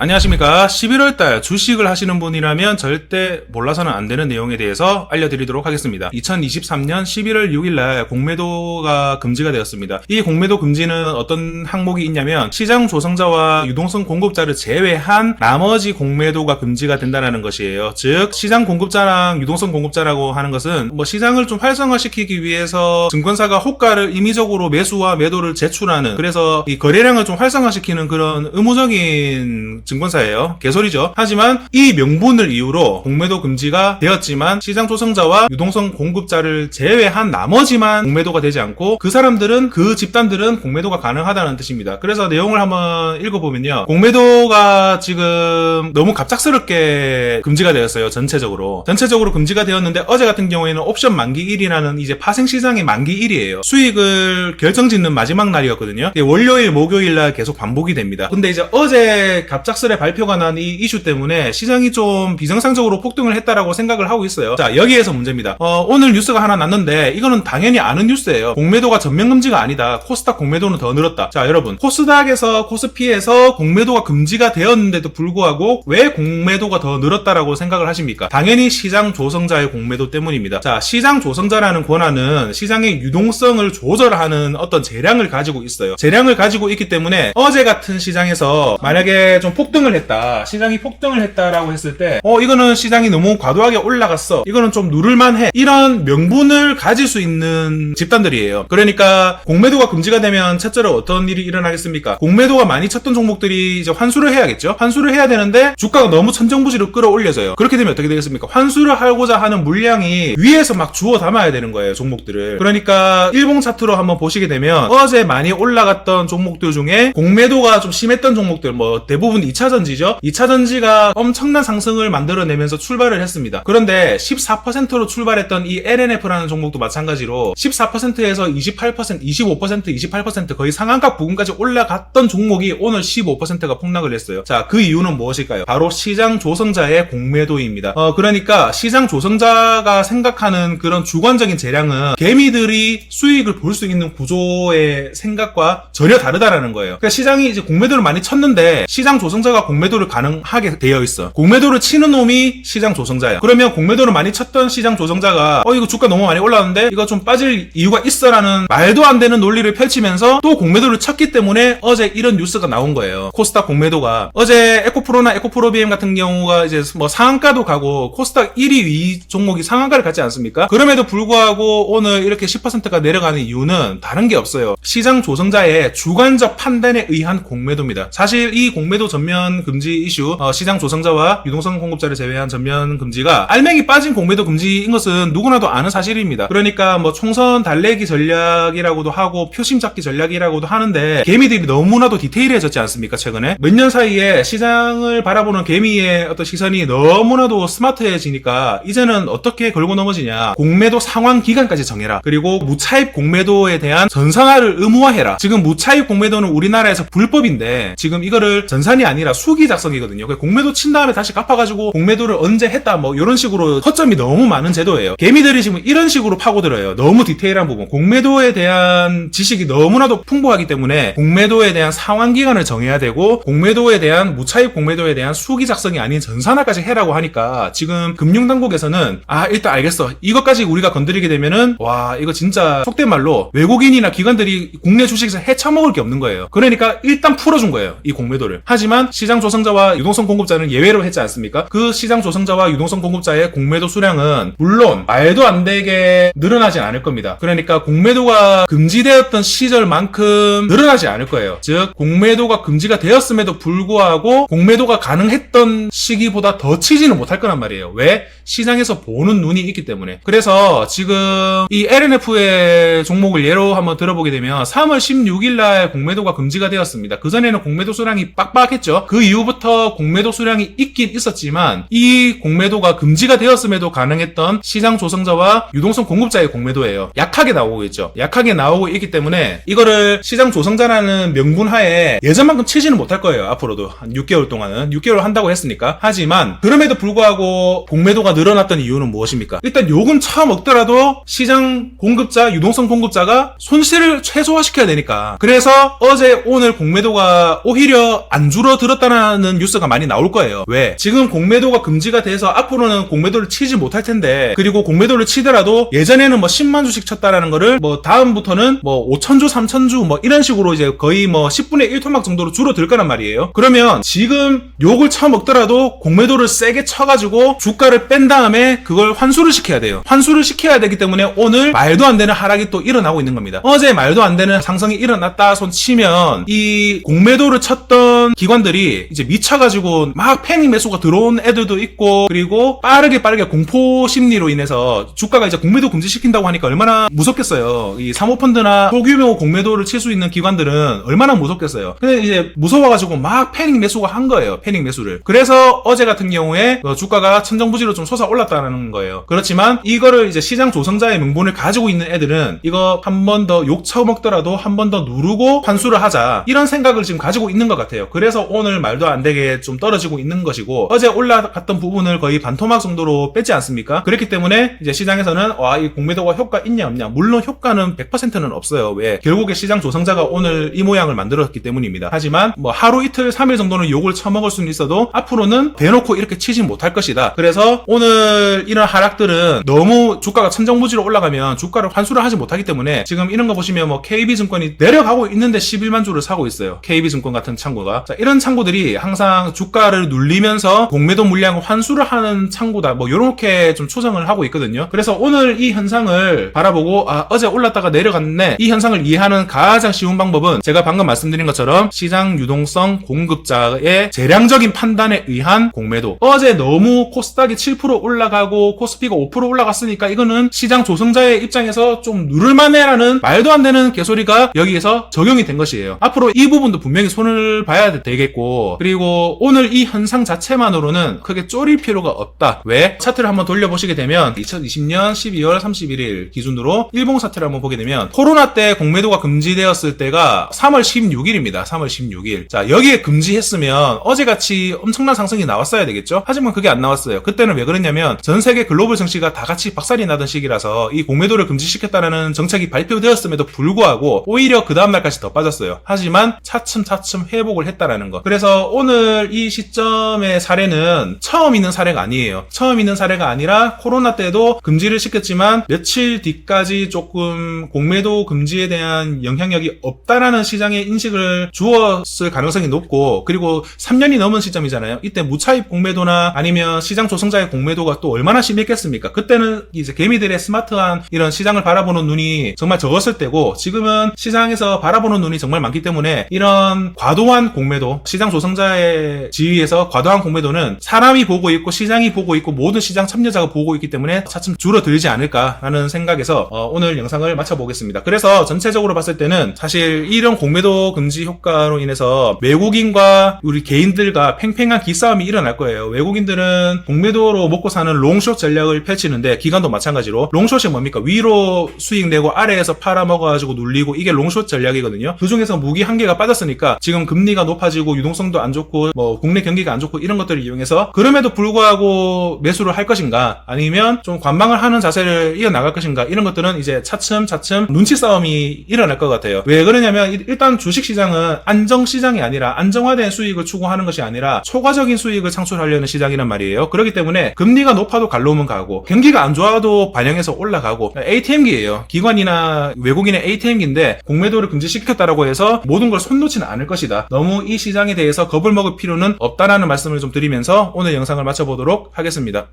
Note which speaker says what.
Speaker 1: 안녕하십니까. 11월달 주식을 하시는 분이라면 절대 몰라서는 안 되는 내용에 대해서 알려드리도록 하겠습니다. 2023년 11월 6일날 공매도가 금지가 되었습니다. 이 공매도 금지는 어떤 항목이 있냐면 시장 조성자와 유동성 공급자를 제외한 나머지 공매도가 금지가 된다는 것이에요. 즉 시장 공급자랑 유동성 공급자라고 하는 것은 시장을 좀 활성화시키기 위해서 증권사가 호가를 임의적으로 매수와 매도를 제출하는, 그래서 이 거래량을 좀 활성화시키는 그런 의무적인 증권사예요. 개소리죠. 하지만 이 명분을 이유로 공매도 금지가 되었지만 시장 조성자와 유동성 공급자를 제외한 나머지만 공매도가 되지 않고 그 사람들은, 그 집단들은 공매도가 가능하다는 뜻입니다. 그래서 내용을 한번 읽어보면요. 공매도가 지금 너무 갑작스럽게 금지가 되었어요. 전체적으로 금지가 되었는데 어제 같은 경우에는 옵션 만기일이라는 이제 파생시장의 만기일이에요. 수익을 결정짓는 마지막 날이었거든요. 월요일, 목요일날 계속 반복이 됩니다. 근데 이제 어제 갑작스레 발표가 난 이 이슈 때문에 시장이 좀 비정상적으로 폭등을 했다라고 생각을 하고 있어요. 자, 여기에서 문제입니다. 오늘 뉴스가 하나 났는데 이거는 당연히 아는 뉴스예요. 공매도가 전면금지가 아니다. 코스닥 공매도는 더 늘었다. 자, 여러분, 코스닥에서, 코스피에서 공매도가 금지가 되었는데도 불구하고 왜 공매도가 더 늘었다라고 생각을 하십니까? 당연히 시장 조성자의 공매도 때문입니다. 자, 시장 조성자라는 권한은 시장의 유동성을 조절하는 어떤 재량을 가지고 있어요. 재량을 가지고 있기 때문에 어제 같은 시장에서 만약에 좀 폭등을 했다, 시장이 폭등을 했다라고 했을 때 이거는 시장이 너무 과도하게 올라갔어, 이거는 좀 누를만해, 이런 명분을 가질 수 있는 집단들이에요. 그러니까 공매도가 금지가 되면 첫째로 어떤 일이 일어나겠습니까? 공매도가 많이 쳤던 종목들이 이제 환수를 해야겠죠. 환수를 해야 되는데 주가가 너무 천정부지로 끌어올려져요. 그렇게 되면 어떻게 되겠습니까? 환수를 하고자 하는 물량이 위에서 막 주워 담아야 되는 거예요, 종목들을. 그러니까 일봉 차트로 한번 보시게 되면 어제 많이 올라갔던 종목들 중에 공매도가 좀 심했던 종목들, 대부분 2차전지죠. 2차전지가 엄청난 상승을 만들어내면서 출발을 했습니다. 그런데 14%로 출발했던 이 LNF라는 종목도 마찬가지로 14%에서 28%, 25%, 28% 거의 상한가 부근까지 올라갔던 종목이 오늘 15%가 폭락을 했어요. 자, 그 이유는 무엇일까요? 바로 시장 조성자의 공매도입니다. 그러니까 시장 조성자가 생각하는 그런 주관적인 재량은 개미들이 수익을 볼 수 있는 구조의 생각과 전혀 다르다라는 거예요. 그러니까 시장이 이제 공매도를 많이 쳤는데 시장 조성자가 공매도를 가능하게 되어 있어. 공매도를 치는 놈이 시장 조성자야. 그러면 공매도를 많이 쳤던 시장 조성자가 이거 주가 너무 많이 올랐는데 이거 좀 빠질 이유가 있어라는 말도 안 되는 논리를 펼치면서 또 공매도를 쳤기 때문에 어제 이런 뉴스가 나온 거예요. 코스닥 공매도가 어제 에코프로나 에코프로비엠 같은 경우가 이제 상한가도 가고 코스닥 1위 위 종목이 상한가를 갖지 않습니까? 그럼에도 불구하고 오늘 이렇게 10%가 내려가는 이유는 다른 게 없어요. 시장 조성자의 주관적 판단에 의한 공매도입니다. 사실 이 공매도 전면 금지 이슈, 시장 조성자와 유동성 공급자를 제외한 전면 금지가 알맹이 빠진 공매도 금지인 것은 누구나도 아는 사실입니다. 그러니까 총선 달래기 전략이라고도 하고 표심 잡기 전략이라고도 하는데 개미들이 너무나도 디테일해졌지 않습니까? 최근에 몇 년 사이에 시장을 바라보는 개미의 어떤 시선이 너무나도 스마트해지니까 이제는 어떻게 걸고 넘어지냐, 공매도 상환 기간까지 정해라, 그리고 무차입 공매도에 대한 전산화를 의무화해라. 지금 무차입 공매도는 우리나라에서 불법인데 지금 이거를 전산이 아니라 수기 작성이거든요. 공매도 친 다음에 다시 갚아가지고 공매도를 언제 했다 이런 식으로 허점이 너무 많은 제도예요. 개미들이 지금 이런 식으로 파고들어요. 너무 디테일한 부분, 공매도에 대한 지식이 너무나도 풍부하기 때문에 공매도에 대한 상환 기간을 정해야 되고 공매도에 대한 무차입 공매도에 대한 수기 작성이 아닌 전산화까지 해라고 하니까 지금 금융당국에서는 일단 알겠어, 이것까지 우리가 건드리게 되면은 와, 이거 진짜 속된 말로 외국인이나 기관들이 국내 주식에서 헤쳐먹을 게 없는 거예요. 그러니까 일단 풀어준 거예요, 이 공매도를. 하지만 시장 조성자와 유동성 공급자는 예외로 했지 않습니까? 그 시장 조성자와 유동성 공급자의 공매도 수량은 물론 말도 안 되게 늘어나진 않을 겁니다. 그러니까 공매도가 금지되었던 시절만큼 늘어나지 않을 거예요. 즉 공매도가 금지가 되었음에도 불구하고 공매도가 가능했던 시기보다 더 치지는 못할 거란 말이에요. 왜? 시장에서 보는 눈이 있기 때문에. 그래서 지금 이 LNF의 종목을 예로 한번 들어보게 되면 3월 16일 날 공매도가 금지가 되었습니다. 그전에는 공매도 수량이 빡빡했죠. 그 이후부터 공매도 수량이 있긴 있었지만 이 공매도가 금지가 되었음에도 가능했던 시장 조성자와 유동성 공급자의 공매도예요. 약하게 나오고 있죠. 약하게 나오고 있기 때문에 이거를 시장 조성자라는 명분 하에 예전만큼 치지는 못할 거예요. 앞으로도 한 6개월 동안은 6개월 한다고 했으니까. 하지만 그럼에도 불구하고 공매도가 늘어났던 이유는 무엇입니까? 일단 요금 처음 먹더라도 시장 공급자, 유동성 공급자가 손실을 최소화시켜야 되니까. 그래서 어제 오늘 공매도가 오히려 안 줄어들었 줄었다는 뉴스가 많이 나올 거예요. 왜? 지금 공매도가 금지가 돼서 앞으로는 공매도를 치지 못할 텐데, 그리고 공매도를 치더라도 예전에는 뭐 10만 주씩 쳤다라는 거를 뭐 다음부터는 뭐 5천주, 3천주 뭐 이런 식으로 이제 거의 뭐 10분의 1 토막 정도로 줄어들 거란 말이에요. 그러면 지금 욕을 쳐먹더라도 공매도를 세게 쳐가지고 주가를 뺀 다음에 그걸 환수를 시켜야 돼요. 환수를 시켜야 되기 때문에 오늘 말도 안 되는 하락이 또 일어나고 있는 겁니다. 어제 말도 안 되는 상승이 일어났다 손 치면 이 공매도를 쳤던 기관들이 이제 미쳐가지고 막 패닉 매수가 들어온 애들도 있고, 그리고 빠르게 공포 심리로 인해서 주가가 이제 공매도 금지시킨다고 하니까 얼마나 무섭겠어요. 이 사모펀드나 소규모 공매도를 칠 수 있는 기관들은 얼마나 무섭겠어요. 근데 이제 무서워가지고 막 패닉 매수가 한 거예요. 패닉 매수를. 그래서 어제 같은 경우에 주가가 천정부지로 좀 솟아올랐다는 거예요. 그렇지만 이거를 이제 시장 조성자의 명분을 가지고 있는 애들은 이거 한 번 더 욕 쳐먹더라도 한 번 더 누르고 환수를 하자, 이런 생각을 지금 가지고 있는 것 같아요. 그래서 오늘 말도 안 되게 좀 떨어지고 있는 것이고, 어제 올라갔던 부분을 거의 반토막 정도로 뺐지 않습니까? 그렇기 때문에 이제 시장에서는 이 공매도가 효과 있냐 없냐, 물론 효과는 100%는 없어요. 왜? 결국에 시장 조성자가 오늘 이 모양을 만들었기 때문입니다. 하지만 뭐 하루 이틀 3일 정도는 욕을 쳐먹을 수는 있어도 앞으로는 대놓고 이렇게 치지 못할 것이다. 그래서 오늘 이런 하락들은 너무 주가가 천정부지로 올라가면 주가를 환수를 하지 못하기 때문에, 지금 이런 거 보시면 뭐 KB증권이 내려가고 있는데 11만 주를 사고 있어요. KB증권 같은 창구가. 자, 이런 창구들이 항상 주가를 눌리면서 공매도 물량을 환수를 하는 창구다, 뭐 요렇게 좀 추정을 하고 있거든요. 그래서 오늘 이 현상을 바라보고 어제 올랐다가 내려갔네, 이 현상을 이해하는 가장 쉬운 방법은 제가 방금 말씀드린 것처럼 시장 유동성 공급자의 재량적인 판단에 의한 공매도. 어제 너무 코스닥이 7% 올라가고 코스피가 5% 올라갔으니까 이거는 시장 조성자의 입장에서 좀 누를만해라는 말도 안 되는 개소리가 여기에서 적용이 된 것이에요. 앞으로 이 부분도 분명히 손을 봐야 되겠고, 그리고 오늘 이 현상 자체만으로는 크게 쫄일 필요가 없다. 왜? 차트를 한번 돌려보시게 되면 2020년 12월 31일 기준으로 일봉 차트를 한번 보게 되면 코로나 때 공매도가 금지되었을 때가 3월 16일입니다. 3월 16일. 자, 여기에 금지했으면 어제같이 엄청난 상승이 나왔어야 되겠죠? 하지만 그게 안 나왔어요. 그때는 왜 그랬냐면 전 세계 글로벌 증시가 다 같이 박살이 나던 시기라서 이 공매도를 금지시켰다는 정책이 발표되었음에도 불구하고 오히려 그 다음날까지 더 빠졌어요. 하지만 차츰 회복을 했다라는 거. 그래서 오늘 이 시점의 사례는 처음 있는 사례가 아니에요. 처음 있는 사례가 아니라 코로나 때도 금지를 시켰지만 며칠 뒤까지 조금 공매도 금지에 대한 영향력이 없다라는 시장의 인식을 주었을 가능성이 높고, 그리고 3년이 넘은 시점이잖아요. 이때 무차입 공매도나 아니면 시장 조성자의 공매도가 또 얼마나 심했겠습니까? 그때는 이제 개미들의 스마트한 이런 시장을 바라보는 눈이 정말 적었을 때고, 지금은 시장에서 바라보는 눈이 정말 많기 때문에 이런 과도한 공매도, 시장 조성자의 지위에서 과도한 공매도는 사람이 보고 있고 시장이 보고 있고 모든 시장 참여자가 보고 있기 때문에 차츰 줄어들지 않을까라는 생각에서 오늘 영상을 마쳐보겠습니다. 그래서 전체적으로 봤을 때는 사실 이런 공매도 금지 효과로 인해서 외국인과 우리 개인들과 팽팽한 기싸움이 일어날 거예요. 외국인들은 공매도로 먹고 사는 롱숏 전략을 펼치는데, 기관도 마찬가지로. 롱숏이 뭡니까? 위로 수익 내고 아래에서 팔아먹어가지고 눌리고, 이게 롱숏 전략이거든요. 그 중에서 무기 한 개가 빠졌으니까 지금 금리가 높아지고 유동성도 안 좋고 뭐 국내 경기가 안 좋고 이런 것들을 이용해서, 그럼에도 불구하고 매수를 할 것인가, 아니면 좀 관망을 하는 자세를 이어나갈 것인가, 이런 것들은 이제 차츰 눈치 싸움이 일어날 것 같아요. 왜 그러냐면 일단 주식시장은 안정시장이 아니라, 안정화된 수익을 추구하는 것이 아니라 초과적인 수익을 창출하려는 시장이란 말이에요. 그렇기 때문에 금리가 높아도 갈로면 가고, 경기가 안 좋아도 반영해서 올라가고, ATM기예요. 기관이나 외국인의 ATM기인데 공매도를 금지시켰다라고 해서 모든 걸 손 놓지는 않을 것이다. 너무 이 시장에 대해서 겁을 먹을 필요는 없다라는 말씀을 좀 드리면서 오늘 영상을 마쳐보도록 하겠습니다.